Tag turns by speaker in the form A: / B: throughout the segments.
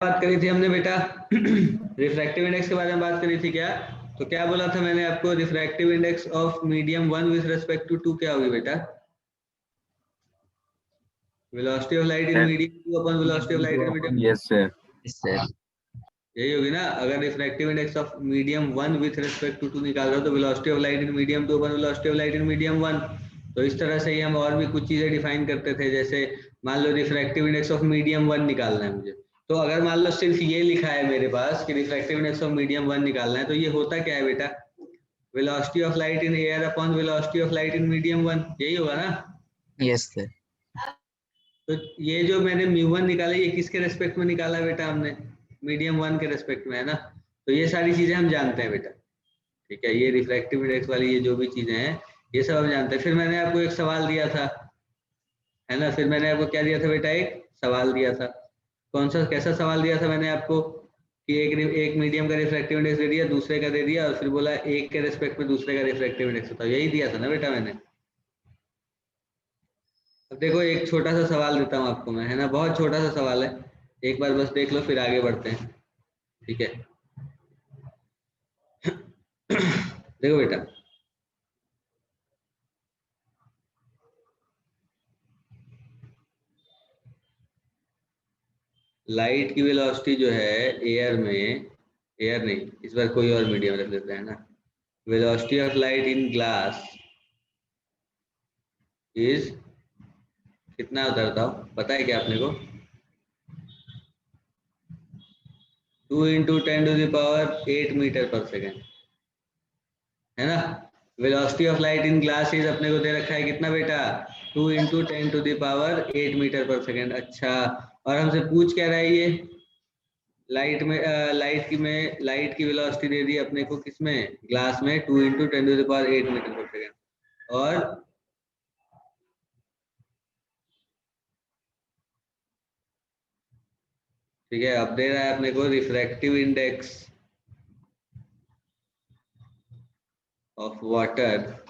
A: बात करी थी हमने बेटा रिफ्रैक्टिव इंडेक्स के बारे में बात करी थी क्या? तो क्या बोला था मैंने आपको, refractive index of medium 1 with respect to 2 क्या होगी बेटा? Velocity of light in medium 2 upon velocity of light in medium.
B: Yes sir.
A: यही होगी ना। अगर refractive index of medium 1 with respect to 2 निकाल रहे हो तो velocity of light in medium 2 upon velocity of light in medium 1। तो इस तरह से ही हम और भी कुछ चीजें डिफाइन करते थे, जैसे मान लो रिफ्रैक्टिव इंडेक्स ऑफ मीडियम 1 निकालना है मुझे, तो अगर मान लो सिर्फ ये लिखा है मेरे पास कि रिफ्रैक्टिव इंडेक्स ऑफ मीडियम 1 निकालना है, तो ये होता क्या है बेटा? Velocity of light in air upon velocity of light in medium 1, यही होगा ना?
B: Yes sir.
A: तो ये जो मैंने μ1 निकाला, ये किसके रेस्पेक्ट में निकाला बेटा हमने? मीडियम 1 के रेस्पेक्ट में, है ना? तो ये सारी चीजें हम जानते हैं बेटा, ठीक है। ये रिफ्रैक्टिव इंडेक्स वाली ये जो भी चीजें हैं ये सब हम जानते हैं। फिर मैंने आपको एक सवाल दिया था, है ना? फिर मैंने आपको क्या दिया था बेटा? एक सवाल दिया था। कौन सा, कैसा सवाल दिया था मैंने आपको? कि एक मीडियम का रिफ्रैक्टिव इंडेक्स दे दिया, दूसरे का दे दिया, और फिर बोला एक के रेस्पेक्ट में दूसरे का रिफ्रैक्टिव इंडेक्स बताओ। यही दिया था ना बेटा मैंने? अब देखो एक छोटा सा सवाल देता हूँ आपको मैं, है ना? बहुत छोटा सा सवाल है, एक बार बस देख लो फिर आगे बढ़ते हैं, ठीक है? देखो बेटा, लाइट की वेलोसिटी जो है एयर में, एयर नहीं, इस बार कोई और मीडियम रख लेते हैं ना। Velocity of light in glass is कितना होता है बताओ? पता है क्या आपने को? 2 इंटू 10⁸ मीटर पर सेकेंड, है ना? Velocity of light in glass is अपने को दे रखा है कितना बेटा? 2 इंटू 10⁸ मीटर पर सेकेंड। अच्छा, और हमसे पूछ क्या रहा है ये? लाइट में लाइट की वेलोसिटी दे दी अपने को किसमें? ग्लास में 2 इंटू 10⁸ मीटर पर सेकेंड। और ठीक है, अब दे रहा है अपने को refractive index of water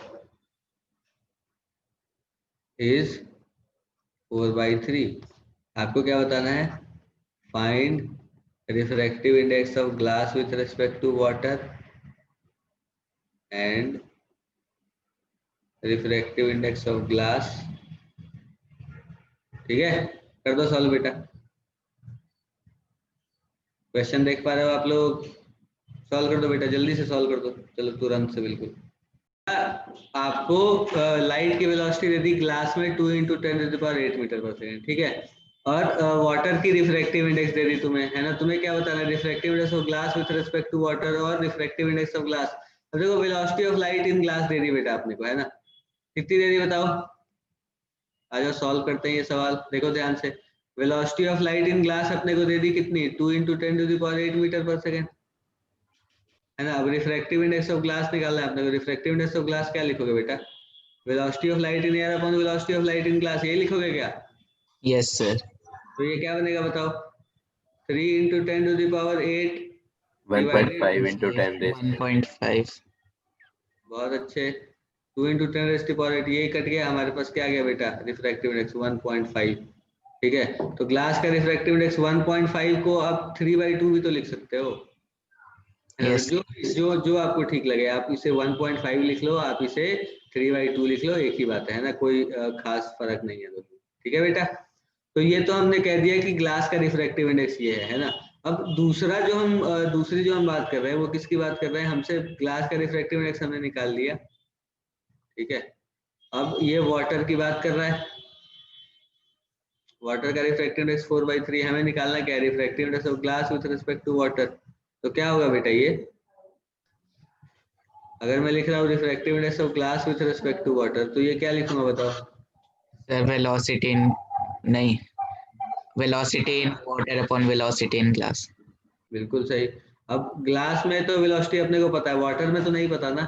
A: is 4/3। आपको क्या बताना है? Find refractive index of glass with respect to water and refractive index of glass. ठीक है, कर दो सॉल्व बेटा। क्वेश्चन देख पा रहे हो आप लोग? सॉल्व कर दो बेटा, जल्दी से सॉल्व कर दो, चलो तुरंत से बिल्कुल। आपको लाइट की वेलोसिटी दे दी ग्लास में 2 इंटू 10⁸ मीटर पर सेकेंड, ठीक है। और वाटर की रिफ्रैक्टिव इंडेक्स दे दी तुम्हें, है ना? तुम्हें क्या बताना है? Refractive index of glass with respect to water और रिफ्रैक्टिव इंडेक्स ऑफ ग्लास। अब देखो velocity of light in glass दे दी बेटा अपने को, है ना? कितनी दे दी बताओ? आ जाओ सॉल्व करते हैं ये सवाल, देखो ध्यान से। Velocity of light in glass अपने को दे दी कितनी? 2 इंटू 10⁸ मीटर पर सेकेंड, है ना? अब रिफ्रैक्टिव इंडेक्स ऑफ ग्लास निकालना है अपने को। रिफ्रैक्टिव इंडेक्स ऑफ ग्लास क्या लिखोगे बेटा? Velocity of light in air upon velocity of light in glass, यही लिखोगे क्या?
B: Yes sir.
A: तो ये क्या बनेगा बताओ? 3 इंटू 10⁸
B: 1.5 इंटू
A: 1.5। बहुत अच्छे, 2 इंटू 10⁸, यही कट गया, हमारे पास क्या गया बेटा? Refractive index 1.5। ठीक है, तो ग्लास का रिफ्रैक्टिव इंडेक्स 1.5 को आप 3/2 भी तो लिख सकते हो, है ना?
B: यस।
A: तो जो जो आपको ठीक लगे, आप इसे 1.5 लिख लो, आप इसे 3/2 लिख लो, एक ही बात है ना? कोई खास फर्क नहीं है दोनों। ठीक है बेटा, तो ये तो हमने कह दिया कि ग्लास का रिफ्रैक्टिव इंडेक्स ये है ना? अब दूसरा जो हम दूसरी जो हम बात कर रहे हैं वो किसकी बात कर रहे हैं? हमसे ग्लास का रिफ्रैक्टिव इंडेक्स हमने निकाल लिया, ठीक है। अब ये वाटर की बात कर रहा है, वाटर का रिफ्रैक्टिव इंडेक्स 4/3, हमें निकालना क्या है? Refractive index of glass with respect to water. तो क्या होगा बेटा ये? अगर मैं लिख रहा हूँ refractive index of glass with respect to water, तो ये क्या लिखूंगा बताओ?
B: सर वेलोसिटी इन, नहीं, velocity in water upon velocity in glass.
A: बिल्कुल सही। अब ग्लास में तो वेलोसिटी अपने को पता है, वाटर में तो नहीं पता ना।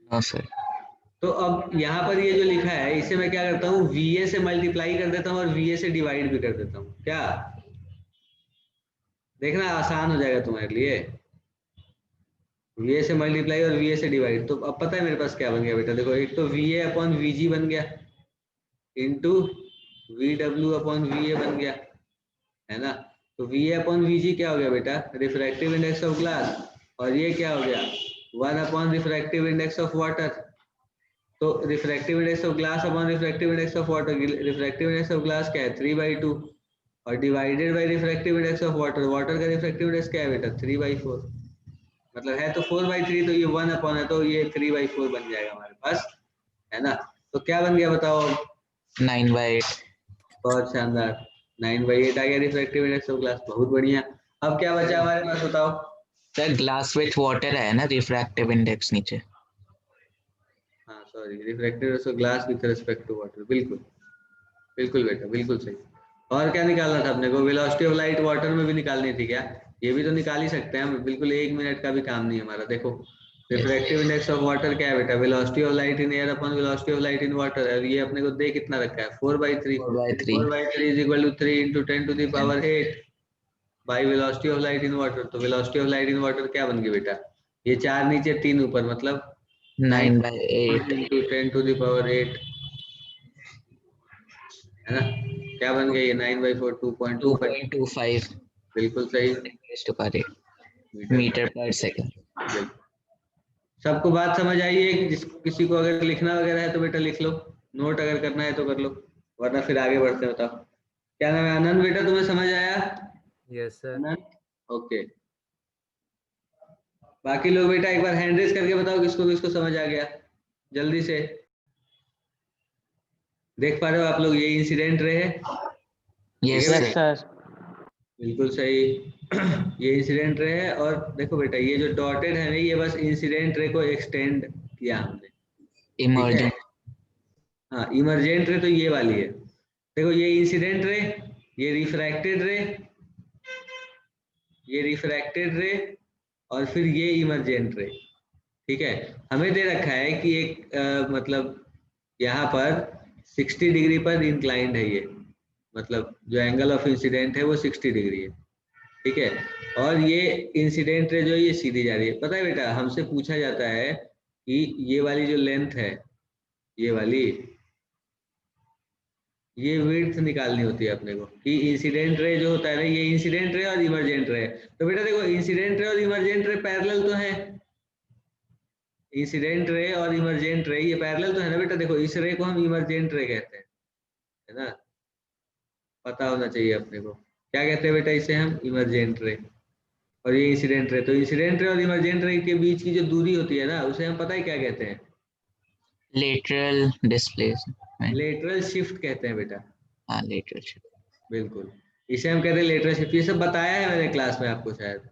B: No sir.
A: तो अब यहाँ पर ये जो लिखा है इसे मैं क्या करता हूँ? VA से मल्टीप्लाई कर देता हूँ और VA से डिवाइड भी कर देता हूँ। क्या देखना आसान हो जाएगा तुम्हारे लिए? VA से मल्टीप्लाई और VA से डिवाइड, तो अब पता है मेरे पास क्या बन गया बेटा? देखो, एक तो VA अपॉन VG बन गया इंटू VW अपॉन VA बन गया, है ना? तो वी अपॉन वी जी क्या हो गया बेटा, रिफ्रैक्टिव इंडेक्स ऑफ ग्लास, और ये क्या हो गया 1 upon refractive index of water. तो refractive index of glass upon refractive index of water, refractive index of glass क्या है 3/2 और divided by refractive index of water, water का रिफ्रैक्टिव इंडेक्स क्या है बेटा 3/4, मतलब है तो 4/3, तो ये 1 अपॉन है तो ये 3/4 बन जाएगा हमारे पास, है ना। तो क्या बन गया बताओ,
B: 9/8।
A: बहुत शानदार, 9/8 आ गया रिफ्रैक्टिव इंडेक्स ऑफ ग्लास, बहुत बढ़िया। अब क्या बचा हमारे पास बताओ।
B: सर ग्लास विथ वाटर है ना रिफ्रैक्टिव इंडेक्स नीचे।
A: हाँ sorry, refractive index of glass with respect to water, बिल्कुल बिल्कुल बेटा, बिल्कुल सही। और क्या निकालना था अपने को, वेलोसिटी ऑफ लाइट वाटर में भी निकालनी थी क्या, ये भी तो निकाल ही सकते हैं हम, बिल्कुल 1 मिनट का भी काम नहीं है हमारा। देखो रिफ्रैक्टिव इंडेक्स ऑफ वाटर क्या है बेटा, velocity of light in air upon velocity of light in water, और ये अपने को दे कितना रखा है 4/3,
B: 4/3
A: 4/3 is equal to 3 × 10⁸ by velocity of light in water. तो velocity of light in water क्या बन गई बेटा, ये 4 नीचे 3 ऊपर, मतलब
B: 9/8
A: 9 × 10⁸, है ना। क्या बन गया ये 9/4 2.25,
B: 2.25
A: बिल्कुल सही,
B: मीटर पर सेकंड।
A: बिल्कुल। सबको बात समझ आई है, जिस किसी को अगर लिखना वगैरह है तो बेटा लिख लो, नोट अगर करना है तो कर लो, वरना फिर आगे बढ़ते हैं। बताओ क्या नाम है, आनंद बेटा, तुम्हें समझ आया।
C: Yes sir.
A: आनंद, ओके। बाकी लोग बेटा एक बार हैंड रेज करके बताओ किसको किसको समझ आ गया, जल्दी से। देख पा रहे हो आप लोग, ये इंसिडेंट रे है,
B: यस
A: ठीक है
B: सर।
A: बिल्कुल सही। ये इंसिडेंट रे है, और देखो बेटा ये जो डॉटेड है ना, ये बस इंसिडेंट रे को एक्सटेंड किया हमने, ठीक है।
B: इमर्जेंट।
A: हाँ इमरजेंट रे तो ये वाली है, देखो ये इंसिडेंट रे, ये रिफ्रैक्टेड रे, ये रिफ्रैक्टेड रे, और फिर ये इमरजेंट रे, ठीक है। हमें दे रखा है कि एक मतलब यहाँ पर 60 डिग्री पर इंक्लाइंड है ये, मतलब जो एंगल ऑफ इंसिडेंट है वो 60 डिग्री है, ठीक है। और ये इंसिडेंट रे जो है ये सीधी जा रही है। पता है बेटा हमसे पूछा जाता है कि ये वाली जो लेंथ है, ये वाली, ये विड्थ निकालनी होती है अपने को, कि इंसिडेंट रे जो होता है ना, ये इंसिडेंट रे और इमरजेंट रे। तो बेटा देखो इंसिडेंट रे और इमरजेंट रे पैरेलल तो है, इंसिडेंट रे और इमरजेंट रे ये पैरेलल तो है ना बेटा। देखो इस रे को हम इमरजेंट रे कहते हैं, है ना, पता होना चाहिए अपने को। क्या कहते हैं बेटा इसे हम, इमरजेंट रे, और ये इंसिडेंट रे। तो इंसिडेंट रे और इमरजेंट रे के बीच की जो दूरी होती है ना, उसे हम पता है क्या कहते हैं,
B: लेटरल डिस्प्लेसमेंट।
A: लेटरल शिफ्ट कहते हैं बेटा,
B: हाँ लेटरल शिफ्ट।
A: बिल्कुल, इसे हम कहते हैं लेटरल शिफ्ट। ये सब बताया है मैंने क्लास में आपको शायद,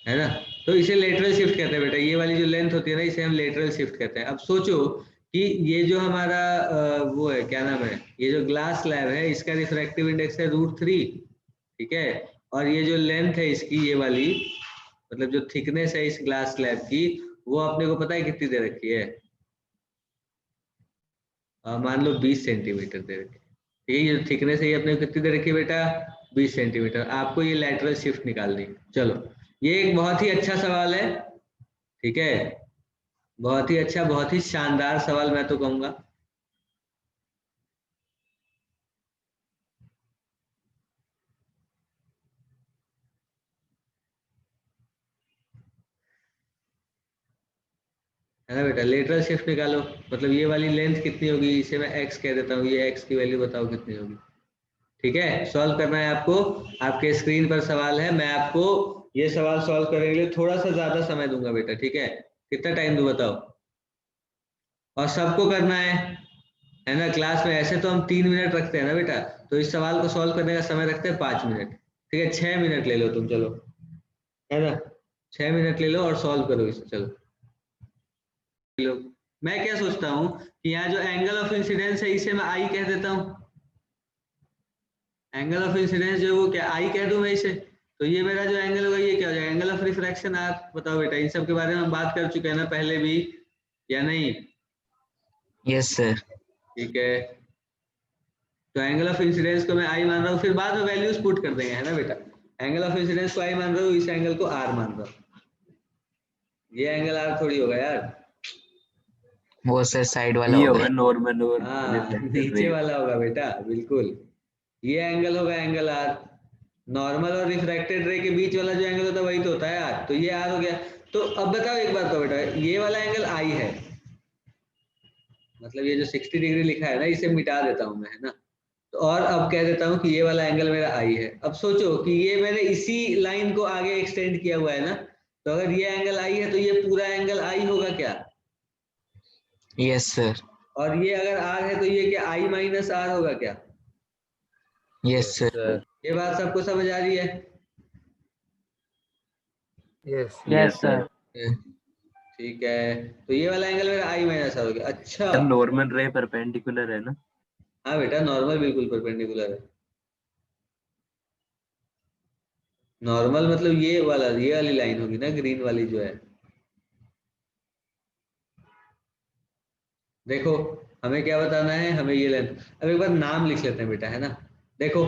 A: है ना। तो इसे लेटरल शिफ्ट कहते हैं बेटा, ये वाली जो लेंथ होती है ना, इसे हम लेटरल शिफ्ट कहते हैं। अब सोचो कि ये जो हमारा वो है, क्या नाम है, ये जो ग्लास स्लैब है, इसका रिफ्रैक्टिव इंडेक्स है √3, ठीक है। और ये जो लेंथ है इसकी, ये वाली, मतलब जो थिकनेस है इस ग्लास स्लैब की, वो अपने को पता है कितनी दे रखी है, मान लो 20 सेंटीमीटर दे रखी है, ठीक है। ये जो थिकनेस है ये अपने को कितनी दे रखी है बेटा, 20 सेंटीमीटर। आपको ये लेटरल शिफ्ट निकालनी है। चलो ये एक बहुत ही अच्छा सवाल है, ठीक है, बहुत ही अच्छा, बहुत ही शानदार सवाल मैं तो कहूंगा। है ना बेटा, लेटरल शिफ्ट निकालो, मतलब ये वाली लेंथ कितनी होगी, इसे मैं x कह देता हूँ, ये x की वैल्यू बताओ कितनी होगी, ठीक है। सॉल्व करना है आपको, आपके स्क्रीन पर सवाल है। मैं आपको ये सवाल सॉल्व करने के लिए थोड़ा सा ज्यादा समय दूंगा बेटा, ठीक है। कितना टाइम दूं बताओ, और सबको करना है ना। क्लास में ऐसे तो हम 3 मिनट रखते हैं ना बेटा, तो इस सवाल को सॉल्व करने का समय रखते हैं 5 मिनट, ठीक है। 6 मिनट ले लो तुम, चलो, है ना, 6 मिनट ले लो और सॉल्व करो इसे, चलो। लो, मैं क्या सोचता हूँ कि यहाँ जो एंगल ऑफ इंसिडेंस है इसे मैं आई कह देता हूँ, एंगल ऑफ इंसिडेंस जो है वो क्या आई कह दूं मैं इसे, तो ये मेरा जो एंगल होगा ये क्या हो जाएगा, एंगल ऑफ रिफ्रैक्शन। आप बताओ बेटा, इन सब के बारे में हम बात कर चुके हैं ना पहले भी, या नहीं।
B: Yes sir.
A: ठीक है, तो एंगल ऑफ इंसिडेंस को मैं आई मान रहा हूँ, फिर बाद में वैल्यूज पुट कर देंगे, है ना बेटा। एंगल ऑफ इंसिडेंस को आई मान रहा हूँ, इस एंगल को आर मान रहा हूँ, ये एंगल आर थोड़ी होगा यार,
B: वो सर साइड वाला
C: ये
B: होगा।
C: होगा नॉर्मल और
A: हाँ
C: रिफ्लेक्टेड
A: नीचे
C: रे।
A: वाला होगा बेटा, बिल्कुल। ये एंगल होगा एंगल आर। नॉर्मल और रिफ्रैक्टेड रे के बीच वाला जो एंगल होता है वही तो होता है आर, तो ये आर हो गया। तो अब बताओ एक बात तो बेटा, ये वाला एंगल आई है, मतलब ये जो 60 डिग्री लिखा है ना, इसे मिटा देता हूं मैं, है ना। तो और अब कह देता हूं कि ये वाला एंगल मेरा आई है। अब सोचो कि ये मैंने इसी लाइन को आगे एक्सटेंड किया हुआ है ना, तो अगर ये एंगल आई है तो ये पूरा एंगल आई होगा क्या?
B: Yes sir.
A: और ये अगर आर है तो ये क्या आई माइनस आर होगा क्या?
B: Yes sir.
A: ये बात सबको समझ आ रही है?
C: Yes
D: yes sir.
A: ठीक है, तो ये वाला एंगल मेरा आई माइनस आर हो गया। अच्छा
C: नॉर्मल रे परपेंडिकुलर है ना?
A: हाँ बेटा, नॉर्मल बिल्कुल परपेंडिकुलर है। नॉर्मल मतलब ये वाली लाइन होगी ना, ग्रीन वाली जो है। देखो हमें क्या बताना है, हमें ये लेंथ। अब एक बार नाम लिख लेते हैं बेटा, है ना। देखो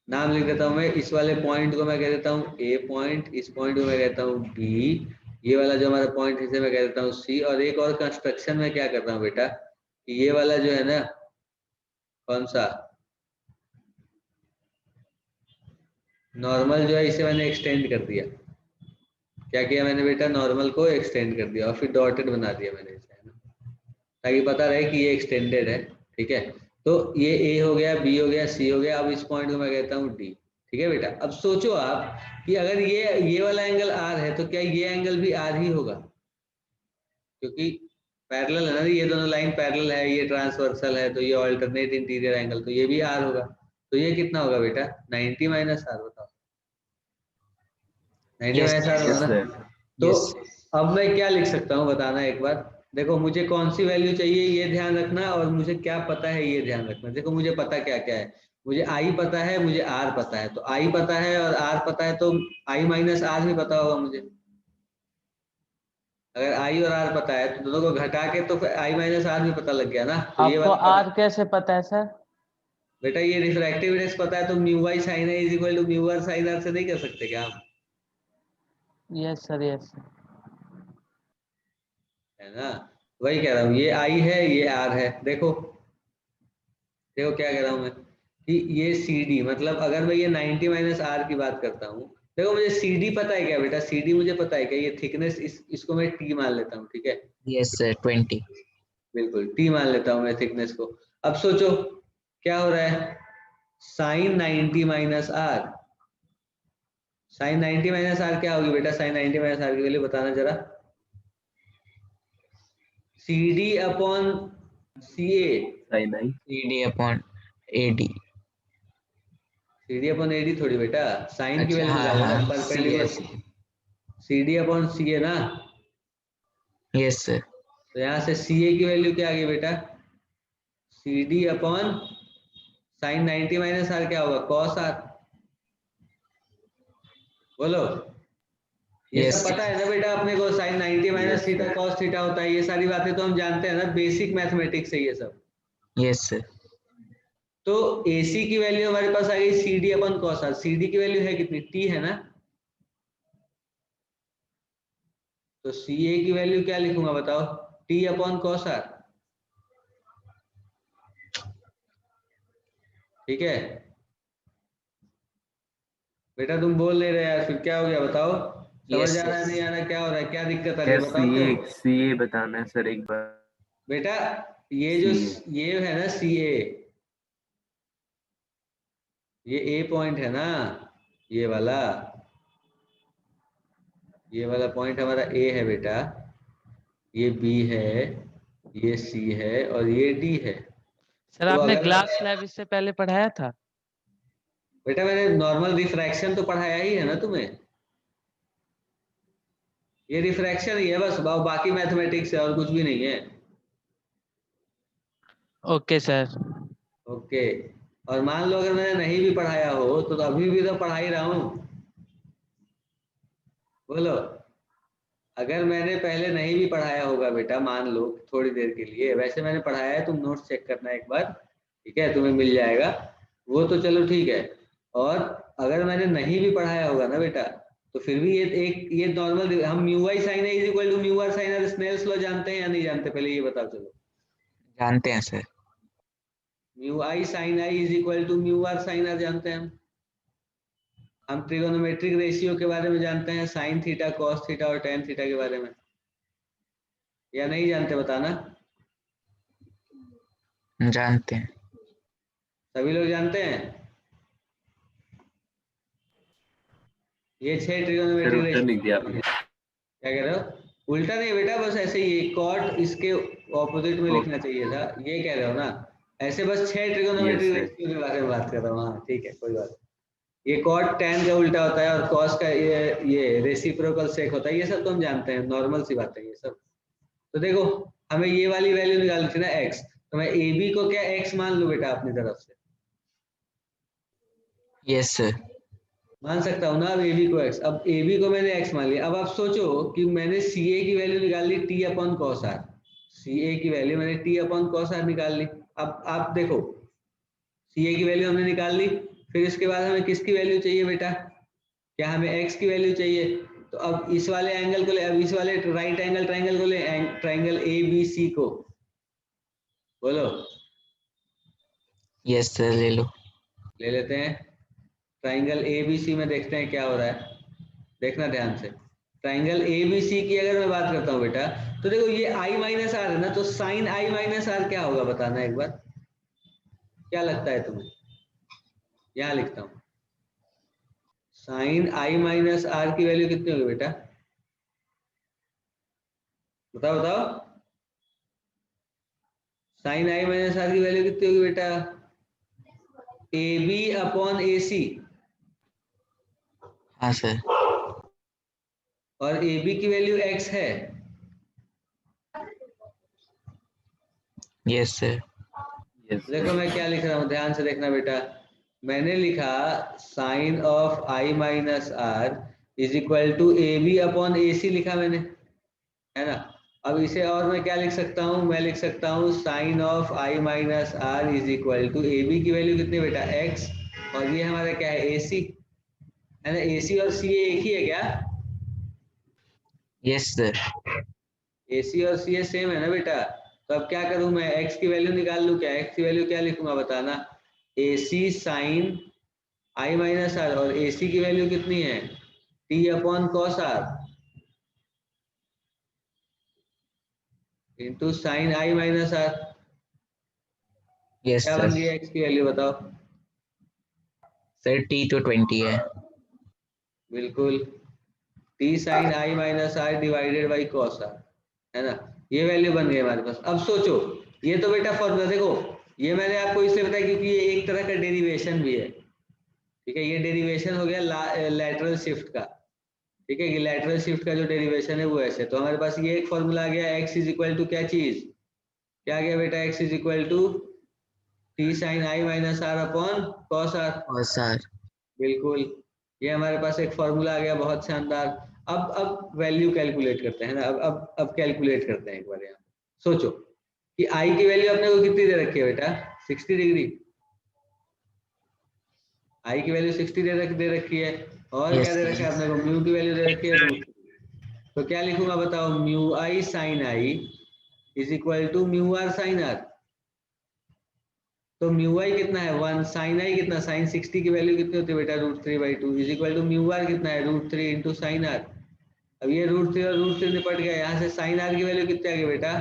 A: नाम लिख देता हूं मैं, इस वाले पॉइंट को मैं कह देता हूँ ए पॉइंट, इस पॉइंट को मैं कहता हूँ बी, ये वाला जो हमारा पॉइंट है इसे मैं कह देता हूँ सी। और एक और कंस्ट्रक्शन में क्या करता हूँ बेटा, कि ये वाला जो है ना, कौन सा नॉर्मल जो है, इसे मैंने एक्सटेंड कर दिया। क्या किया मैंने बेटा, नॉर्मल को एक्सटेंड कर दिया और फिर डॉटेड बना दिया मैंने इसे, है ना, ताकि पता रहे कि ये एक्सटेंडेड है। ठीक है, तो ये ए हो गया, बी हो गया, सी हो गया। अब इस पॉइंट को मैं कहता हूँ डी। ठीक है बेटा, अब सोचो आप कि अगर ये वाला एंगल आर है तो क्या ये एंगल भी आर ही होगा? क्योंकि पैरेलल है ना, ये दोनों लाइन पैरेलल है, ये ट्रांसवर्सल है, तो ये ऑल्टरनेट इंटीरियर एंगल, तो ये भी आर होगा। तो ये कितना होगा बेटा, 90 माइनस आर। बताओ 90
B: यस
A: माइनस आर होगा ना। तो
B: यस।
A: अब मैं क्या लिख सकता हूँ बताना एक बार। देखो मुझे कौन सी वैल्यू चाहिए ये ध्यान रखना, और मुझे क्या पता है ये ध्यान रखना। देखो मुझे पता क्या क्या है, मुझे आई पता है, मुझे आर पता है। तो आई पता है और आर पता है, तो आई माइनस आर भी पता होगा मुझे। अगर आई और आर पता है तो दोनों को घटा के तो आई माइनस आर भी पता लग गया ना। तो ये
D: आपको
A: वाला
D: आर कैसे पता है सर?
A: बेटा, ये रिफ्रैक्टिव इंडेक्स पता है तो म्यू वाई साइन है is equal to mu are sine r से नहीं कर सकते क्या आप?
D: Yes sir yes sir.
A: है ना, वही कह रहा हूँ, ये आई है ये आर है। देखो देखो क्या कह रहा हूँ मैं, कि ये सी डी, मतलब अगर मैं ये 90 माइनस आर की बात करता हूँ। देखो मुझे सी डी पता है क्या बेटा, सी डी मुझे पता है क्या, ये थिकनेस, इसको मैं टी मान लेता हूँ। ठीक है,
B: यस सर 20।
A: बिल्कुल टी मान लेता हूँ मैं थिकनेस को। अब सोचो क्या हो रहा है, sine 90 minus r. Sine 90 minus r क्या होगी बेटा, साइन 90 माइनस आर की वैल्यू बताना जरा। C D upon C A.
C: Sine i.
B: CD upon AD।
A: C D upon A D थोड़ी बेटा, साइन की
B: अच्छा
A: वैल्यू
B: हाँ
A: निकालना
B: हाँ
A: ना,
B: CS।
A: Perpendicular. C D upon C A ना,
B: यस सर।
A: तो यहाँ से सी ए की वैल्यू क्या आ गई बेटा, C D upon sine 90 minus r क्या होगा, कॉस आर। बोलो, ये
B: यस
A: सब पता है ना बेटा अपने को, sine 90 minus theta cos theta होता है, ये सारी बातें तो हम जानते हैं ना, बेसिक मैथमेटिक्स है ये सब।
B: Yes sir.
A: तो AC की वैल्यू हमारे पास आ गई C D upon cos r. C D की वैल्यू है कितनी, टी है ना। तो सी ए की वैल्यू क्या लिखूंगा बताओ, टी अपॉन कॉस आर। ठीक है बेटा, तुम बोल नहीं रहे यार, फिर क्या हो गया बताओ, समझ
B: यस
A: आ रहा है नहीं
B: यस।
A: आ रहा, क्या हो रहा है, क्या दिक्कत आ रही है बताओ क्यों।
C: सी ए बताना है सर एक बार।
A: बेटा ये जो
C: CA
A: ये है ना सी ए, ये ए पॉइंट है ना, ये वाला, ये वाला पॉइंट हमारा ए है बेटा, ये बी है, ये सी है और ये डी है।
D: सर
A: तो
D: आपने
A: अगर
D: ग्लास स्लैब इससे पहले पढ़ाया था?
A: बेटा मैंने नॉर्मल रिफ्रैक्शन तो पढ़ाया ही है ना तुम्हें, ये रिफ्रैक्शन ही है बस, बाकी मैथमेटिक्स है और कुछ भी नहीं है।
D: Okay sir.
A: ओके, और मान लो अगर मैंने नहीं भी पढ़ाया हो तो अभी भी तो पढ़ा ही रहा हूँ। बोलो, अगर मैंने पहले नहीं भी पढ़ाया होगा बेटा, मान लो थोड़ी देर के लिए, वैसे मैंने पढ़ाया है, तुम नोट्स चेक करना एक बार। ठीक है, तुम्हें मिल जाएगा वो तो, चलो ठीक है। और अगर मैंने नहीं भी पढ़ाया होगा ना बेटा, तो फिर भी ये नॉर्मल, हम mu I sine is equal to mu are sine r, Snell's law जानते हैं या नहीं जानते, पहले ये बताओ चलो।
B: जानते हैं सर।
A: Mu I sine I is equal to mu are sine r जानते हैं हम ट्रिगोनोमेट्रिक रेशियो के बारे में जानते हैं, साइन थीटा कॉस थीटा और टेन थीटा के बारे में, या नहीं जानते बताना?
B: जानते हैं।
A: सभी लोग जानते हैं? ये 6
C: सर
A: ट्रिगोनोमेट्रिक
C: उल्टा लिख दिया आपने।
A: क्या कह रहे हो? उल्टा नहीं बेटा, बस ऐसे ही कॉट इसके ऑपोजिट में लिखना चाहिए था, ये कह रहे हो ना? ऐसे बस 6 ट्रिगोनोमेट्रिक
C: Yes, sir.
A: रेशियो के बारे में बात कर रहा हूँ। हाँ ठीक है, कोई बात नहीं। ये कॉट tan का उल्टा होता है और cos का ये रेसिप्रोकल सेक होता है, ये सब तो हम जानते हैं, नॉर्मल सी बात है ये सब। तो देखो हमें ये वाली वैल्यू निकालनी थी ना x, तो मैं AB को क्या x मान लूं बेटा अपनी तरफ से?
B: Yes sir.
A: मान सकता हूँ ना अब AB को x। अब AB को मैंने x मान लिया। अब आप सोचो कि मैंने CA की वैल्यू निकाल ली t upon cos r। CA की वैल्यू मैंने t अपॉन cos r निकाल ली। अब आप देखो CA की वैल्यू हमने निकाल ली, फिर इसके बाद हमें किसकी वैल्यू चाहिए बेटा? क्या हमें x की वैल्यू चाहिए? तो अब इस वाले एंगल को ले, अब इस वाले राइट एंगल ट्राइंगल को ले, ट्राइंगल ABC को, बोलो।
B: यस सर ले लो।
A: ले लेते हैं। ट्राइंगल ABC में देखते हैं क्या हो रहा है, देखना ध्यान से। ट्राइंगल ABC की अगर मैं बात करता हूँ बेटा, तो देखो ये I माइनस आर है ना, तो साइन I माइनस आर क्या होगा बताना एक बार, क्या लगता है तुम्हें? यहाँ लिखता हूँ, साइन I माइनस आर की वैल्यू कितनी होगी बेटा? बताओ बताओ, साइन I माइनस आर की वैल्यू कितनी होगी बेटा? AB अपॉन AC,
B: हाँ सर।
A: और AB की वैल्यू x है।
B: Yes sir.
C: Yes,
A: देखो
C: sir.
A: मैं क्या लिख रहा हूँ, ध्यान से देखना बेटा। मैंने लिखा sine of I minus r is equal to AB upon AC लिखा मैंने, है ना? अब इसे और मैं क्या लिख सकता हूँ? मैं लिख सकता हूँ sine of I minus r is equal to AB की वैल्यू कितनी बेटा? x, और ये हमारा क्या है? AC, है ना? AC और CA एक ही है क्या?
B: Yes sir.
A: AC और CA सेम है ना बेटा? तो अब क्या करूं मैं, x की वैल्यू निकाल लूं क्या? x की वैल्यू क्या लिखूंगा बताना? AC sine I minus r, और AC की वैल्यू कितनी है? T upon cos r into sine I minus r.
B: Yes
A: क्या
B: सर।
A: बन गई x की वैल्यू बताओ?
B: सर T तो 20 है।
A: बिल्कुल, T sine I minus r divided by cos r, है ना? ये वैल्यू बन गई हमारे पास। अब सोचो, ये तो बेटा फॉर्मूला, देखो ये मैंने आपको इसलिए बताया क्योंकि ये एक तरह का डेरिवेशन भी है, ठीक है? ये डेरिवेशन हो गया लैटरल शिफ्ट का, ठीक है? कि लैटरल शिफ्ट का जो डेरिवेशन है वो ऐसे। तो हमारे पास ये एक फॉर्मूला आ गया, x इज इक्वल टू क्या चीज, क्या आ गया बेटा? x is equal to t sine I minus r upon cos r.
B: और सर
A: बिल्कुल, ये हमारे पास एक फॉर्मूला आ गया, बहुत शानदार। अब वैल्यू कैलकुलेट करते हैं ना, अब कैलकुलेट करते हैं एक बार। यहाँ सोचो कि I की वैल्यू अपने को कितनी दे रखी है बेटा? 60 डिग्री। I की वैल्यू 60 दे रखी है, और क्या
B: यस
A: दे
B: सर।
A: रखा है अपने को? म्यू की वैल्यू दे रखी है रूट। तो क्या लिखूंगा बताओ? Mu I sine I is equal to mu are sine r. तो म्यू आई कितना है? 1। साइन आई कितना? साइन 60 की वैल्यू कितनी होती है बेटा? √3/2 is equal to mu r कितना है? √3 इंटू साइन आर। अब ये √3 और √3 निपट गया, यहाँ से साइन आर की वैल्यू कितनी आ गई बेटा?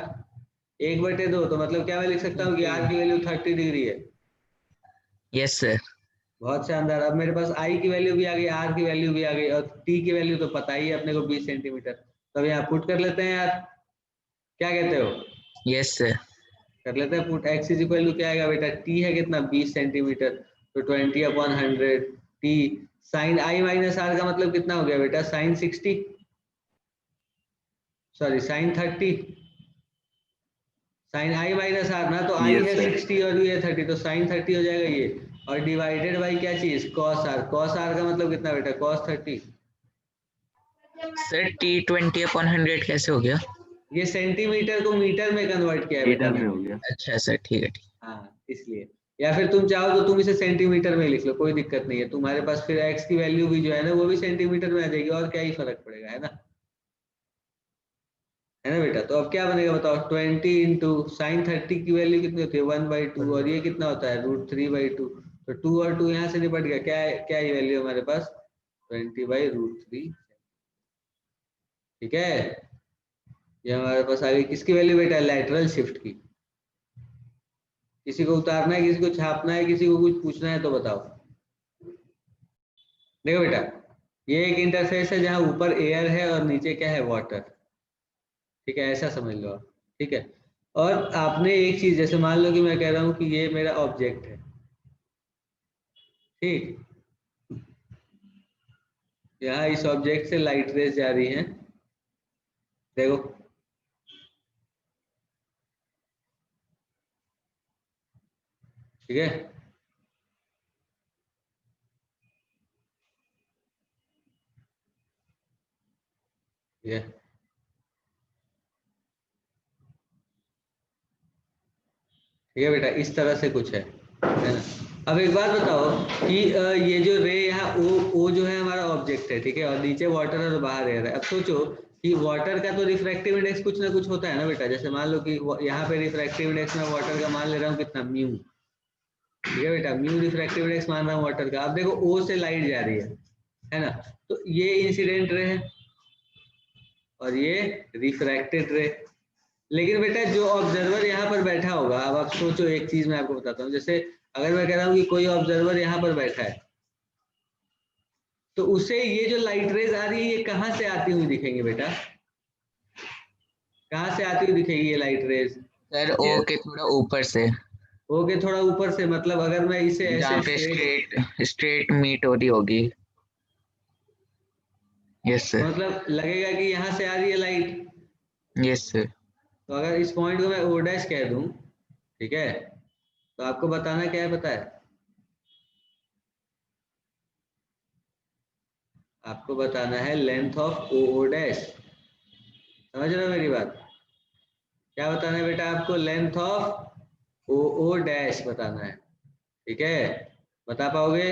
A: 1/2। तो मतलब क्या मैं लिख सकता हूँ कि आर की वैल्यू 30 डिग्री है।
B: Yes sir.
A: बहुत शानदार। अब मेरे पास आई की वैल्यू भी आ गई, आर की वैल्यू भी आ गई, और टी की वैल्यू तो पता ही है अपने को 20 सेंटीमीटर। तो अब यहाँ पुट कर लेते हैं यार, क्या कहते हो?
B: Yes sir.
A: कर लेते हैं put. x is equal to क्या आएगा बेटा? t है कितना? 20 सेंटीमीटर, तो 20 upon 100 t sine I minus r का मतलब कितना हो गया बेटा? Sine 60, sorry sine 30। Sine I minus r ना, तो I
C: Yes,
A: है
C: sir.
A: 60 और ये 30, तो साइन 30 हो जाएगा ये, और डिवाइडेड बाई क्या चीज? Cos R. कॉस आर का मतलब कितना बेटा? कॉस 30।
B: सर T20/100 कैसे हो गया?
A: ये सेंटीमीटर को मीटर में कन्वर्ट किया है बेटा
C: मीटर में हो
A: मैंने।
C: गया।
B: अच्छा सर ठीक है ठीक।
A: हाँ इसलिए, या फिर तुम चाहो तो तुम इसे सेंटीमीटर में लिख लो, कोई दिक्कत नहीं है। तुम्हारे पास फिर x की वैल्यू भी जो है ना वो भी सेंटीमीटर में आ जाएगी, और क्या ही फर्क पड़ेगा, है ना? है ना बेटा। तो अब क्या बनेगा बताओ, 20 इंटू साइन 30 की वैल्यू कितनी होती है 1/2, और ये कितना होता है √3/2। तो 2 और 2 यहाँ से निपट गया, क्या है, क्या ये वैल्यू हमारे पास 20/√3। ठीक है, ये हमारे पास आ गई किसकी वैल्यू बेटा, लैटरल शिफ्ट की। किसी को उतारना है, किसी को छापना है, किसी को कुछ पूछना है तो बताओ। देखो बेटा, ये एक इंटरफेस है जहां ऊपर एयर है और नीचे क्या है, वाटर। ठीक है, ऐसा समझ लो आप। ठीक है, और आपने एक चीज, जैसे मान लो कि मैं कह रहा हूं कि ये मेरा ऑब्जेक्ट है, ठीक, यहाँ इस ऑब्जेक्ट से लाइट रेज जा रही है, देखो, ठीक है। ये ठीक है बेटा, इस तरह से कुछ है ना। अब एक बात बताओ कि ये जो रे यहाँ ओ जो है हमारा ऑब्जेक्ट है, ठीक है, और नीचे वाटर है और बाहर एयर है। अब सोचो कि वाटर का तो रिफ्रैक्टिव इंडेक्स कुछ ना कुछ होता है ना बेटा। जैसे मान लो कि यहाँ पे रिफ्रैक्टिव इंडेक्स में वाटर का मान ले रहा हूँ कितना, म्यू। ठीक है बेटा, म्यू रिफ्रैक्टिव इंडेक्स मान रहा हूँ वाटर का। अब देखो ओ से लाइट जा रही है ना, तो ये इंसिडेंट रे है और ये रिफ्रैक्टेड रे। लेकिन बेटा जो ऑब्जर्वर यहाँ पर बैठा होगा, अब आप सोचो, एक चीज मैं आपको बताता हूँ। जैसे अगर मैं कह रहा हूँ कि कोई ऑब्जर्वर यहाँ पर बैठा है, तो उसे ये जो लाइट रेज आ रही है ये कहाँ से आती हुई दिखेंगी बेटा, कहाँ से आती हुई दिखेगी ये लाइट रेज?
B: सर ओ के थोड़ा ऊपर से,
A: ओके, थोड़ा ऊपर से, मतलब अगर मैं इसे
B: जहाँ
A: ऐसे
B: पे
A: स्ट्रेट,
B: स्ट्रेट मीट हो रही होगी। Yes sir.
A: मतलब लगेगा कि यहाँ से आ रही है लाइट।
B: Yes sir.
A: तो अगर इस पॉइंट को मैं ओ डैश कह दूं, ठीक है, तो आपको बताना क्या है, पता है? आपको बताना है लेंथ ऑफ ओ डैश। समझ रहे हो मेरी बात? क्या बताना है बेटा आपको? लेंथ ऑफ ओ डैश बताना है। ठीक है, बता पाओगे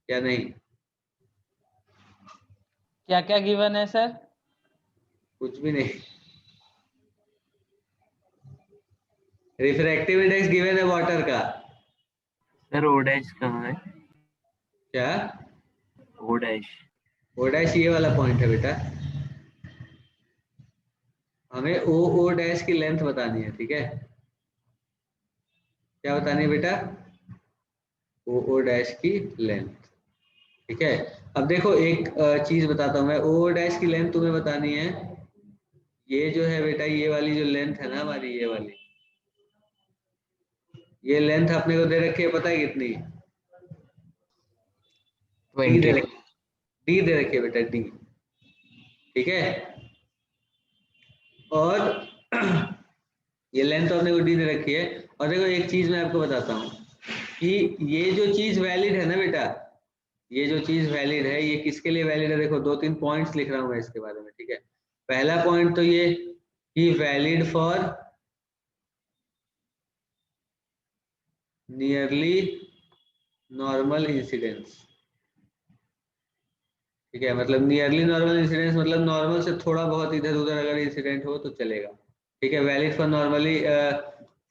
A: या नहीं?
D: क्या क्या गिवन है सर?
A: कुछ भी नहीं। रिफ्रैक्टिव इंडेक्स गिवन है वाटर का।
C: सर ओ डैश कहाँ है?
A: क्या?
C: O dash.
A: ओ डैश ये वाला पॉइंट है बेटा। हमें ओ डैश की लेंथ बतानी है, ठीक है। क्या बतानी है बेटा? ओ डैश की लेंथ। ठीक है, अब देखो एक चीज बताता हूँ मैं। ओ डैश की लेंथ तुम्हें बतानी है, ये जो है बेटा, ये वाली जो लेंथ है ना हमारी, ये वाली, ये लेंथ अपने को दे रखी है, पता है कितनी? डी दे
B: 20।
A: रखी, डी दे रखी है बेटा, डी। ठीक है, और ये लेंथ अपने को डी दे रखी है। और देखो एक चीज मैं आपको बताता हूँ कि ये जो चीज वैलिड है ना बेटा, ये जो चीज वैलिड है, ये किसके लिए वैलिड है? देखो 2-3 पॉइंट्स लिख रहा हूँ मैं इसके बारे में, ठीक है। पहला पॉइंट तो ये कि valid for nearly normal incidence. ठीक है, मतलब नियरली नॉर्मल इंसिडेंस मतलब नॉर्मल से थोड़ा बहुत इधर उधर अगर इंसिडेंट हो तो चलेगा। ठीक है, valid for normally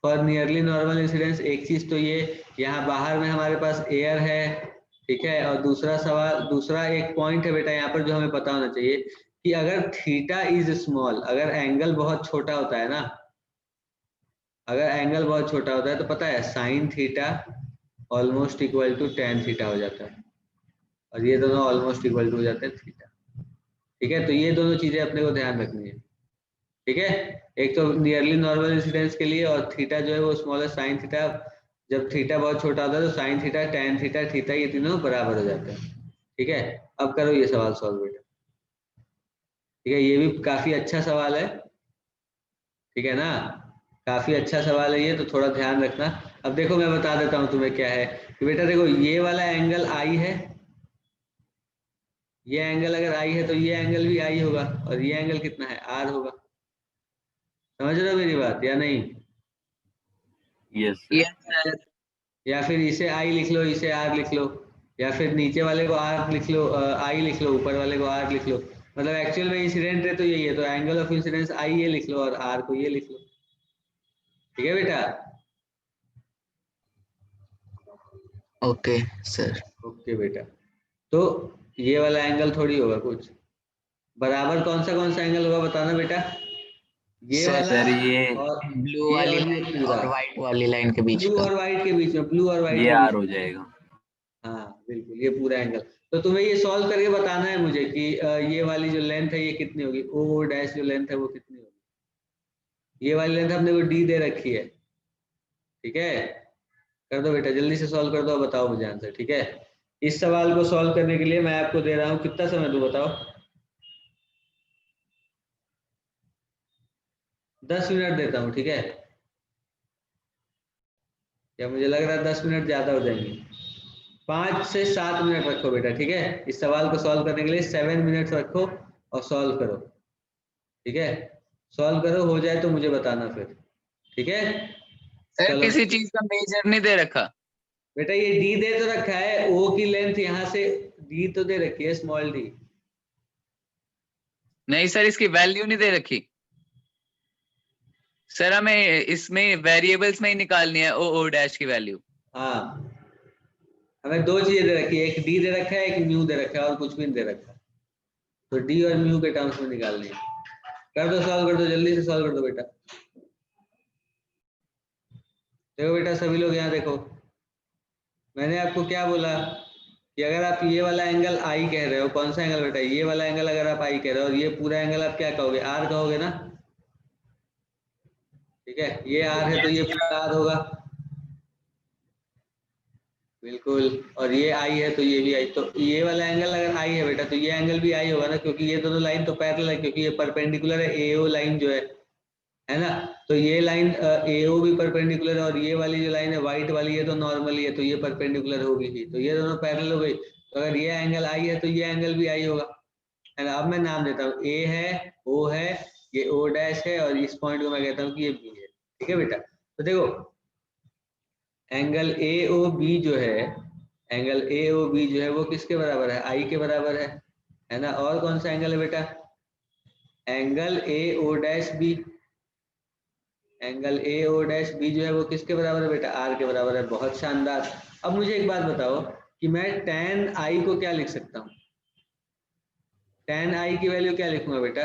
A: for nearly normal incidence. एक चीज तो ये, यहाँ बाहर में हमारे पास एयर है, ठीक है। और दूसरा सवाल, दूसरा एक पॉइंट है बेटा यहाँ पर जो हमें पता होना चाहिए कि अगर थीटा इज स्मॉल, अगर एंगल बहुत छोटा होता है ना, अगर एंगल बहुत छोटा होता है तो पता है sine theta almost equal to tan theta हो जाता है, और ये दोनों ऑलमोस्ट इक्वल टू हो जाते हैं थीटा। ठीक है, तो ये दोनों चीजें अपने को ध्यान रखनी है। ठीक है, एक तो नियरली नॉर्मल इंसिडेंस के लिए, और थीटा जो है वो स्मॉल है, साइन थीटा, जब थीटा बहुत छोटा होता है तो sine theta, tan theta, theta, ये तीनों बराबर हो जाते हैं। ठीक है, अब करो ये सवाल सॉल्व बेटा। ठीक है, ये भी काफी अच्छा सवाल है, ठीक है ना, काफी अच्छा सवाल है ये, तो थोड़ा ध्यान रखना। अब देखो मैं बता देता हूँ तुम्हें क्या है कि बेटा देखो, ये वाला एंगल आई है, ये एंगल अगर आई है तो ये एंगल भी आई होगा, और ये एंगल कितना है, आर होगा। समझ रहे हो मेरी बात या नहीं?
C: Yes sir.
B: Yes sir.
A: या फिर इसे आई लिख लो, इसे आर लिख लो, या फिर नीचे वाले को आर लिख लो, आई लिख लो, ऊपर वाले को आर लिख लो। मतलब एक्चुअल में इंसिडेंट रे तो यही है, तो एंगल ऑफ इंसिडेंस आई ये लिख लो और आर को ये लिख लो, ठीक है बेटा।
B: Okay sir.
A: ओके बेटा, तो ये वाला एंगल थोड़ी होगा कुछ, बराबर कौन सा एंगल होगा बताना बेटा, ये
B: सर,
A: वाला
C: सर ये
A: और
B: ब्लू
A: ये
B: वाली
A: और ये
B: लाइन
A: पूरा,
B: और व्हाइट वाली लाइन के बीच
A: ब्लू
B: का।
A: और व्हाइट के बीच में, ब्लू और व्हाइट
C: ये
A: के
C: आर
A: बीच
C: हो
A: में।
C: जाएगा।
A: हाँ बिल्कुल, ये पूरा एंगल। तो तुम्हें ये सॉल्व करके बताना है मुझे कि ये वाली जो लेंथ है ये कितनी होगी, ओ डैश जो लेंथ है वो कितनी होगी। ये वाली लेंथ हमने वो डी दे रखी है, ठीक है। कर दो बेटा, जल्दी से सॉल्व कर दो, बताओ मुझे आंसर, ठीक है। इस सवाल को सॉल्व करने के लिए मैं आपको दे रहा हूँ कितना समय दूं बताओ, 10 मिनट देता हूँ, ठीक है। या मुझे लग रहा है 10 मिनट ज्यादा हो जाएंगे, 5 से 7 मिनट रखो बेटा, ठीक है। इस सवाल को सॉल्व करने के लिए 7 मिनट रखो और सॉल्व करो, ठीक है। सॉल्व करो, हो जाए तो मुझे बताना फिर, ठीक है।
E: सर
A: चलो
E: किसी चीज का मेजर नहीं दे रखा।
A: बेटा, ये डी दे तो रखा है, ओ की लेंथ यहाँ से डी तो दे रखी है, स्मॉल डी।
E: नहीं सर, इसकी वैल्यू नहीं दे रखी। सर हमें इसमें वेरिएबल्स में ही निकालनी है ओ डैश की वैल्यू।
A: हाँ, हमें दो चीजें दे रखी है, एक डी दे रखा है, एक म्यू दे रखा है, और कुछ भी नहीं दे रखा, तो डी और म्यू के टर्म्स में निकालनी है। कर दो, सॉल्व कर दो, जल्दी से सॉल्व कर दो बेटा। देखो बेटा सभी लोग यहाँ देखो, मैंने आपको क्या बोला कि अगर आप ये वाला एंगल आई कह रहे हो, कौन सा एंगल बेटा, ये वाला एंगल अगर आप आई कह रहे हो, और ये पूरा एंगल आप क्या कहोगे, आर कहोगे ना, ठीक है। ये आर है तो ये पूरा आर होगा, बिल्कुल। और ये आई है तो ये भी आई, तो ये वाला एंगल अगर आई है बेटा तो ये एंगल भी आई होगा ना, क्योंकि ये दोनों लाइन तो पैरेलल है, क्योंकि ये परपेंडिकुलर है एओ लाइन जो है ना। तो ये लाइन एओ भी परपेंडिकुलर है, और ये वाली जो लाइन है व्हाइट वाली, ये तो नॉर्मली है, तो ये परपेंडिकुलर होगी ही, तो ये दोनों पैरेलल हो गई। तो अगर ये एंगल आई है तो ये एंगल भी आई होगा, है ना। अब मैं नाम देता हूँ, ए है, ओ है, ये ओ डैश है, और इस पॉइंट को मैं कहता हूँ कि ये बी है, ठीक है बेटा। तो देखो एंगल ए ओ बी जो है, एंगल ए ओ बी जो है वो किसके बराबर है, आई के बराबर है ना। और कौन सा एंगल है बेटा, angle A O dash B, angle A O dash B जो है वो किसके बराबर है बेटा, आर के बराबर है। बहुत शानदार। अब मुझे एक बात बताओ कि मैं tan आई को क्या लिख सकता हूँ, tan आई की वैल्यू क्या लिखूंगा बेटा,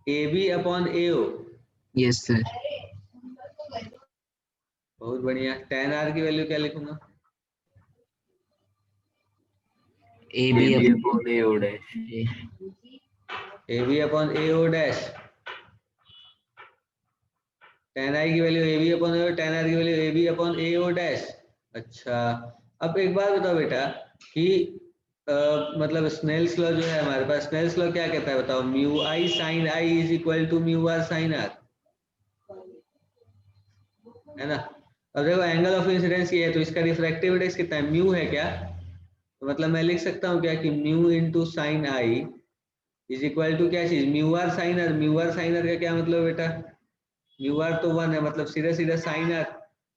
A: A B upon A O.
B: Yes sir.
A: बहुत बढ़िया। tan आर की वैल्यू क्या लिखूंगा,
B: A
C: A
B: B
C: B upon A O dash.
A: A B upon A O dash. tan i की value A B upon A O, tan r की value A B upon A O dash. अच्छा, अब एक बात बताओ बेटा कि मतलब स्नेल्स लॉ जो है हमारे पास, स्नेल्स लॉ क्या कहता है बताओ, mu I sine I is equal to mu are sine R, है ना। अब देखो एंगल ऑफ इंसिडेंस ये है, तो इसका रिफ्रैक्टिव इंडेक्स कितना है, म्यू है क्या, तो मतलब मैं लिख सकता हूँ क्या कि mu into sine I is equal to क्या चीज, mu are sine R. Mu are sine R का क्या मतलब बेटा, म्यू आर तो 1 है, मतलब सीधा सीधा sine R,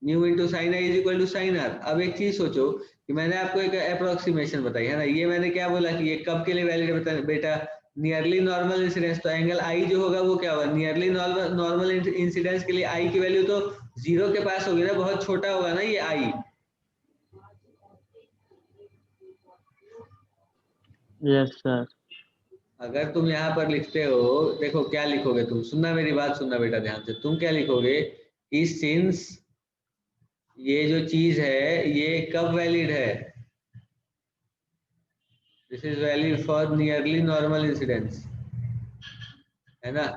A: mu into sine I is equal to sine R. अब एक चीज सोचो कि मैंने आपको एक अप्रोक्सीमेशन बताई है ना, ये मैंने क्या बोला कि ये कब के लिए वैलिड बता बेटा, नियरली नॉर्मल इंसिडेंस। तो एंगल आई जो होगा वो क्या होगा, नियरली नॉर्मल इंसिडेंस के लिए आई की वैल्यू तो 0 के पास होगी ना, बहुत छोटा होगा ना ये आई।
D: Yes, sir.
A: अगर तुम यहाँ पर लिखते हो, देखो क्या लिखोगे तुम, सुनना मेरी बात, सुनना बेटा ध्यान से, तुम क्या लिखोगे कि सिंस ये जो चीज है ये कब वैलिड है, this is valid for nearly normal incidence, है ना।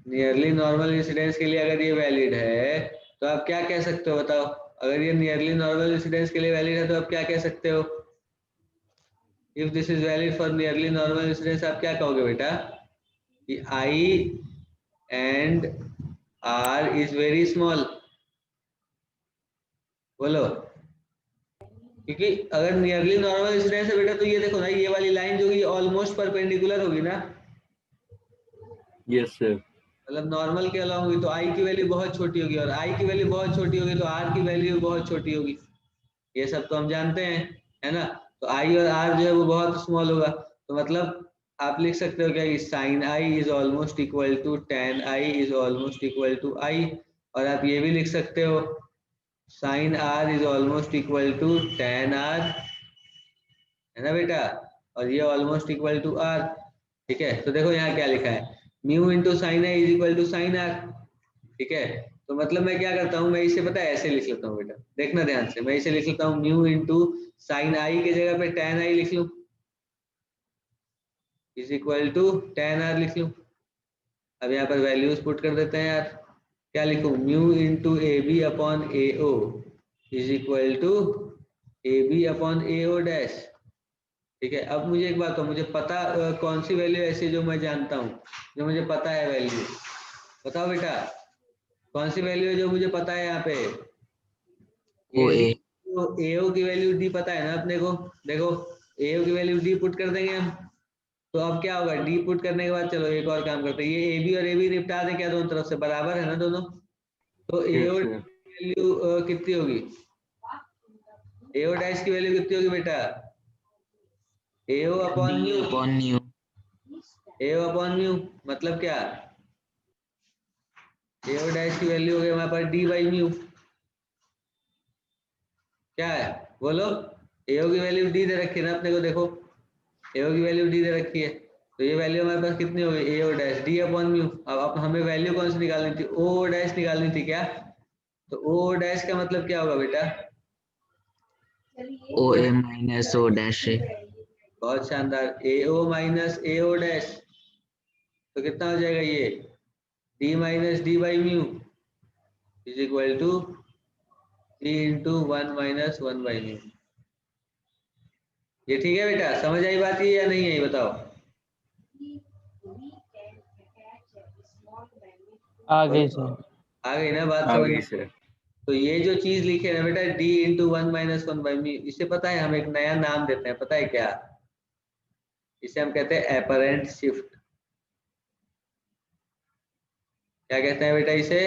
A: नियरली नॉर्मल इंसिडेंस के लिए अगर ये वैलिड है तो आप क्या कह सकते हो बताओ, अगर ये नियरली नॉर्मल इंसिडेंस के लिए वैलिड है तो आप क्या कह सकते हो, if this is valid for nearly normal incidence, आप क्या कहोगे बेटा कि i and r is very small, बोलो। क्योंकि अगर नियरली नॉर्मल इंसिडेंस है बेटा तो ये देखो ना, ये वाली लाइन जो है ऑलमोस्ट परपेंडिकुलर होगी ना,
C: यस सर।
A: मतलब नॉर्मल के अलॉन्ग हुई, तो आई की वैल्यू बहुत छोटी होगी, और आई की वैल्यू बहुत छोटी होगी तो आर की वैल्यू बहुत छोटी होगी, ये सब तो हम जानते हैं, है ना। तो आई और आर जो है वो बहुत स्मॉल होगा, तो मतलब आप लिख सकते हो क्या कि sine I is almost equal to tan i is almost equal to i, और आप ये भी लिख सकते हो sine r is almost equal to ten r, है ना बेटा, और ये ऑलमोस्ट इक्वल टू आर। ठीक है, तो देखो यहाँ क्या लिखा है, mu into sine I is equal to sine R. ठीक है, तो मतलब मैं क्या करता हूँ, मैं इसे पता है ऐसे लिख लेता हूँ बेटा, देखना ध्यान से, मैं इसे लिख लेता हूँ म्यू इंटू साइन आई के जगह पे टेन आई लिख लूँ is equal to ten R लिख लूँ। अब यहाँ पर वैल्यूज पुट कर देते हैं यार, क्या लिखूं, mu into A B upon A O is equal to A B upon A O dash. ठीक है, अब मुझे एक बात हो, मुझे पता कौन सी वैल्यू ऐसी जो मैं जानता हूँ, जो मुझे पता है वैल्यू, बताओ बेटा कौन सी वैल्यू है जो मुझे पता है यहाँ पे,
B: ओ ए।
A: एओ की वैल्यू डी पता है ना अपने को, देखो एओ की वैल्यू डी पुट कर देंगे हम, तो अब क्या होगा, डी पुट करने के बाद चलो एक और काम करते हैं, ये ए बी और ए बी निपटा दें क्या, दोनों तरफ से बराबर है ना दोनों, तो एओ
C: Yes,
A: की
C: sir.
A: वैल्यू कितनी होगी, एओ डैश की वैल्यू कितनी होगी बेटा, A O upon
B: D
A: mu,
B: upon nu.
A: A O upon mu मतलब क्या, एओ डैश की वैल्यू हो गई हमारे पास डी बाई म्यू, क्या है बोलो, एओ की वैल्यू डी दे रखी है ना अपने को, देखो एओ की वैल्यू डी दे रखी है, तो ये वैल्यू हमारे पास कितनी होगी, A O dash D upon mu. अब हमें वैल्यू कौन सी निकालनी थी, ओ डैश निकालनी थी क्या, तो ओ डैश का मतलब क्या होगा बेटा,
B: ओ ए माइनस ओ डैश ए।
A: बहुत शानदार, एओ माइनस एओ डैश, तो कितना हो जाएगा ये, D minus D by mu is equal to D into one minus one by mu. ये ठीक है बेटा, समझ आई बात ये या नहीं आई बताओ,
D: आ गई सर।
A: आ गई ना बात
C: आ
A: समझ
C: गई
A: में?
C: सर।
A: तो ये जो चीज लिखे है ना बेटा D into one minus one by mu, इसे पता है हम एक नया नाम देते हैं, पता है क्या, इसे हम कहते हैं एपरेंट शिफ्ट। क्या कहते हैं बेटा इसे,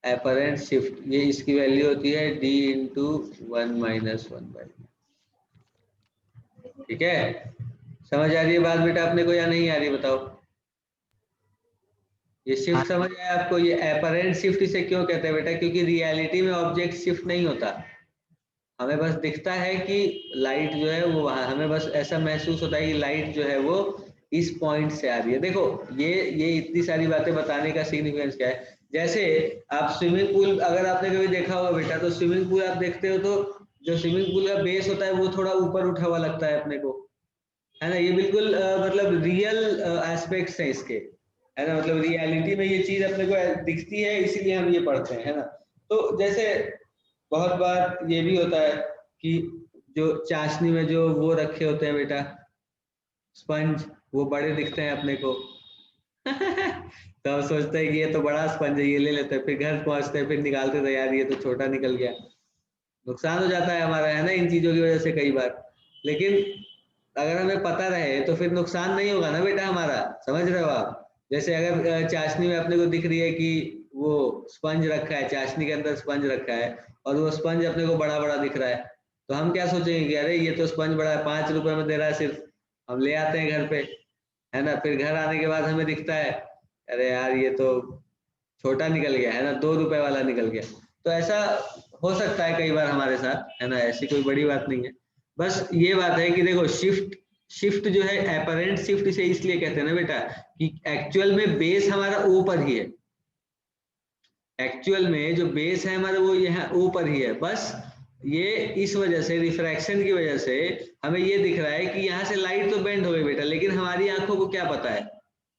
A: एपरेंट शिफ्ट, ये इसकी वैल्यू होती है D into one minus one by. ठीक है, समझ आ रही है बात बेटा अपने को या नहीं आ रही बताओ, ये शिफ्ट समझ आया आपको, ये एपरेंट शिफ्ट इसे क्यों कहते हैं बेटा, क्योंकि रियलिटी में ऑब्जेक्ट शिफ्ट नहीं होता, हमें बस दिखता है कि लाइट जो है वो वहां, हमें बस ऐसा महसूस होता है कि लाइट जो है वो इस पॉइंट से आ रही है। देखो ये इतनी सारी बातें बताने का सिग्निफिकेंस क्या है, जैसे आप स्विमिंग पूल, अगर आपने कभी देखा होगा बेटा, तो स्विमिंग पूल आप देखते हो तो जो स्विमिंग पूल का बेस होता है वो थोड़ा ऊपर उठा हुआ लगता है अपने को, है ना, ये बिल्कुल मतलब रियल एस्पेक्ट्स हैं इसके, है ना, मतलब रियलिटी में ये चीज अपने को दिखती है इसीलिए हम ये पढ़ते हैं, है ना। तो जैसे बहुत बार ये भी होता है कि जो चाशनी में जो वो रखे होते हैं बेटा स्पंज, वो बड़े दिखते हैं अपने को तो हम सोचते हैं कि ये तो बड़ा स्पंज है, ये ले लेते हैं, फिर घर पहुंचते हैं, फिर निकालते थे यार ये तो छोटा निकल गया, नुकसान हो जाता है हमारा, है ना, इन चीजों की वजह से कई बार। लेकिन अगर हमें पता रहे तो फिर नुकसान नहीं होगा ना बेटा हमारा, समझ रहे हो आप, जैसे अगर चाशनी में अपने को दिख रही है कि वो स्पंज रखा है, चाशनी के अंदर स्पंज रखा है और वो स्पंज अपने को बड़ा बड़ा दिख रहा है, तो हम क्या सोचेंगे कि अरे ये तो स्पंज बड़ा है, 5 रुपए में दे रहा है सिर्फ, हम ले आते हैं घर पे, है ना, फिर घर आने के बाद हमें दिखता है अरे यार ये तो छोटा निकल गया, है ना, 2 रुपए वाला निकल गया। तो ऐसा हो सकता है कई बार हमारे साथ, है ना, ऐसी कोई बड़ी बात नहीं है, बस ये बात है कि देखो शिफ्ट जो है एपरेंट शिफ्ट इसे इसलिए कहते हैं ना बेटा कि एक्चुअल में बेस हमारा ऊपर ही है, एक्चुअल में जो बेस है हमारा वो यहाँ ऊपर ही है, बस ये इस वजह से रिफ्रैक्शन की वजह से हमें ये दिख रहा है कि यहाँ से लाइट तो बेंड हो गई बेटा, लेकिन हमारी आंखों को क्या पता है,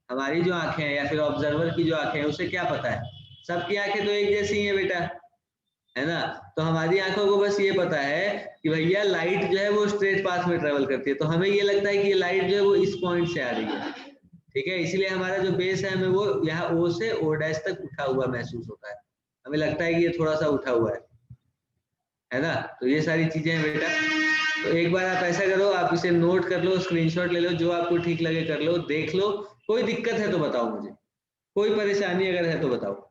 A: हमारी जो आंखें हैं या फिर ऑब्जर्वर की जो आंखें हैं उसे क्या पता है, सबकी आंखें तो एक जैसी है बेटा, है ना, तो हमारी आंखों को बस ये पता है कि भैया लाइट जो है वो स्ट्रेट पाथ में ट्रेवल करती है, तो हमें ये लगता है कि ये लाइट जो है वो इस पॉइंट से आ रही है, ठीक है, इसलिए हमारा जो बेस है हमें वो यहाँ ओ से ओ डैश तक उठा हुआ महसूस होता है, हमें लगता है कि ये थोड़ा सा उठा हुआ है ना, तो ये सारी चीजें हैं बेटा। तो एक बार आप ऐसा करो, आप इसे नोट कर लो, स्क्रीनशॉट ले लो, जो आपको ठीक लगे कर लो, देख लो, कोई दिक्कत है तो बताओ मुझे, कोई परेशानी अगर है तो बताओ।